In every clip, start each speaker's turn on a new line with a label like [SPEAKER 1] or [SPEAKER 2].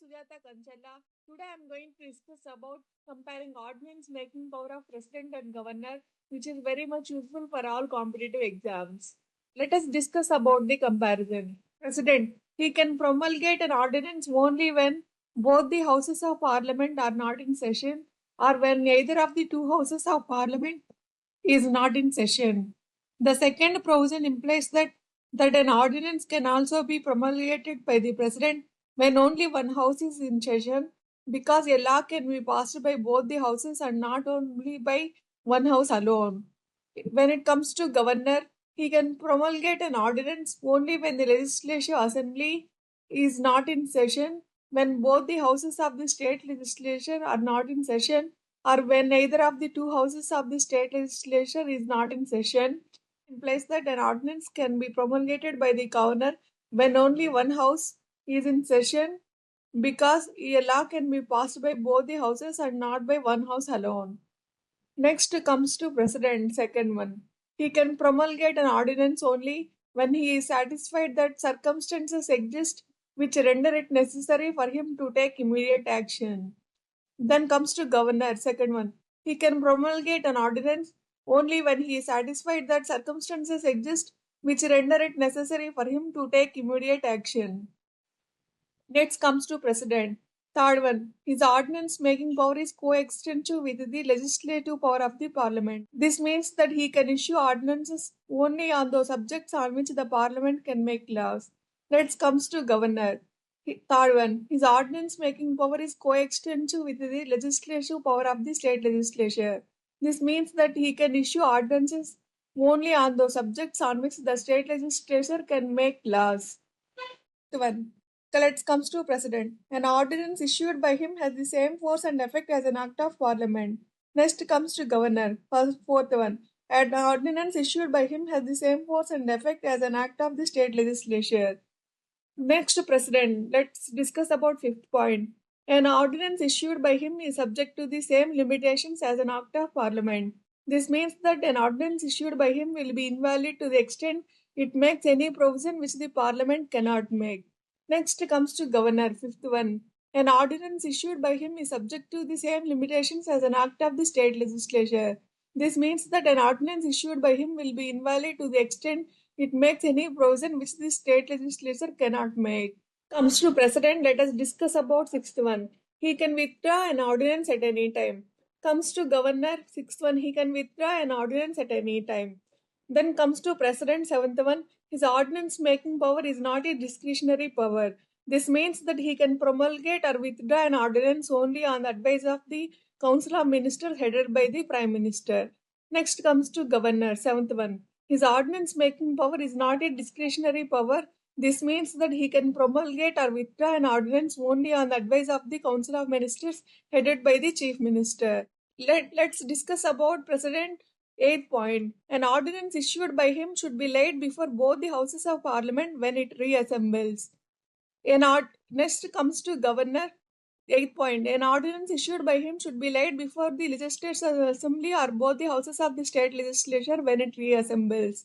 [SPEAKER 1] Sujata Kanchalla. Today I am going to discuss about comparing ordinance making power of president and governor, which is very much useful for all competitive exams. Let us discuss about the comparison. President, he can promulgate an ordinance only when both the houses of parliament are not in session or when neither of the two houses of parliament is not in session. The second provision implies that an ordinance can also be promulgated by the president when only one house is in session, because a law can be passed by both the houses and not only by one house alone. When it comes to governor, he can promulgate an ordinance only when the legislative assembly is not in session, when both the houses of the state legislature are not in session, or when neither of the two houses of the state legislature is not in session. Implies that an ordinance can be promulgated by the governor when only one house is in session, because a law can be passed by both the houses and not by one house alone. Next comes to president, second one. He can promulgate an ordinance only when he is satisfied that circumstances exist which render it necessary for him to take immediate action. Then comes to governor, second one. He can promulgate an ordinance only when he is satisfied that circumstances exist which render it necessary for him to take immediate action. Next comes to president. Third one, his ordinance making power is coextensive with the legislative power of the parliament. This means that he can issue ordinances only on those subjects on which the parliament can make laws. Next comes to governor. Third one, his ordinance making power is coextensive with the legislative power of the state legislature. This means that he can issue ordinances only on those subjects on which the state legislature can make laws. One. Let's comes to president. An ordinance issued by him has the same force and effect as an act of parliament. Next comes to governor. Fourth one. An ordinance issued by him has the same force and effect as an act of the state legislature. Next, president. Let's discuss about fifth point. An ordinance issued by him is subject to the same limitations as an act of parliament. This means that an ordinance issued by him will be invalid to the extent it makes any provision which the parliament cannot make. Next comes to governor, fifth one. An ordinance issued by him is subject to the same limitations as an act of the state legislature. This means that an ordinance issued by him will be invalid to the extent it makes any provision which the state legislature cannot make. Comes to president, let us discuss about sixth one. He can withdraw an ordinance at any time. Comes to governor, sixth one. He can withdraw an ordinance at any time. Then comes to president, seventh one. His ordinance making power is not a discretionary power. This means that he can promulgate or withdraw an ordinance only on the advice of the Council of Ministers headed by the Prime Minister. Next comes to governor, seventh one. His ordinance making power is not a discretionary power. This means that he can promulgate or withdraw an ordinance only on the advice of the Council of Ministers headed by the Chief Minister. Let's discuss about President. Eighth point. An ordinance issued by him should be laid before both the houses of parliament when it reassembles. Next comes to governor. Eighth point. An ordinance issued by him should be laid before the legislative assembly or both the houses of the state legislature when it reassembles.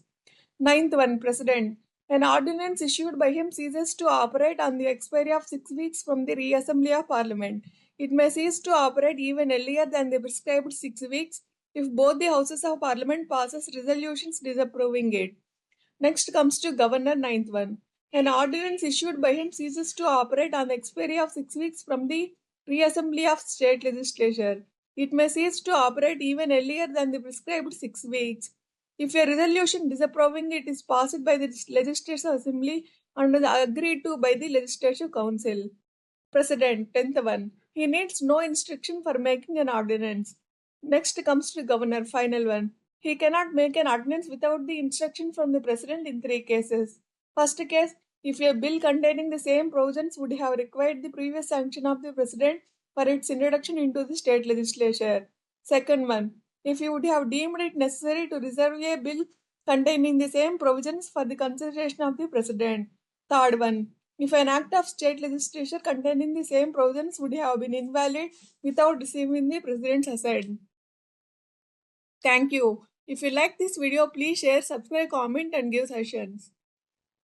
[SPEAKER 1] Ninth one. President. An ordinance issued by him ceases to operate on the expiry of 6 weeks from the reassembly of parliament. It may cease to operate even earlier than the prescribed 6 weeks if both the houses of parliament passes resolutions disapproving it. Next comes to governor, ninth one. An ordinance issued by him ceases to operate on the expiry of 6 weeks from the reassembly of state legislature. It may cease to operate even earlier than the prescribed 6 weeks if a resolution disapproving it is passed by the legislative assembly and agreed to by the legislative council. President, 10th one. He needs no instruction for making an ordinance. Next comes to governor, final one. He cannot make an ordinance without the instruction from the president in 3 cases. First case, if a bill containing the same provisions would have required the previous sanction of the president for its introduction into the state legislature. Second one, if he would have deemed it necessary to reserve a bill containing the same provisions for the consideration of the president. Third one, if an act of state legislature containing the same provisions would have been invalid without receiving the president's assent. Thank you. If you like this video, please share, subscribe, comment and give suggestions.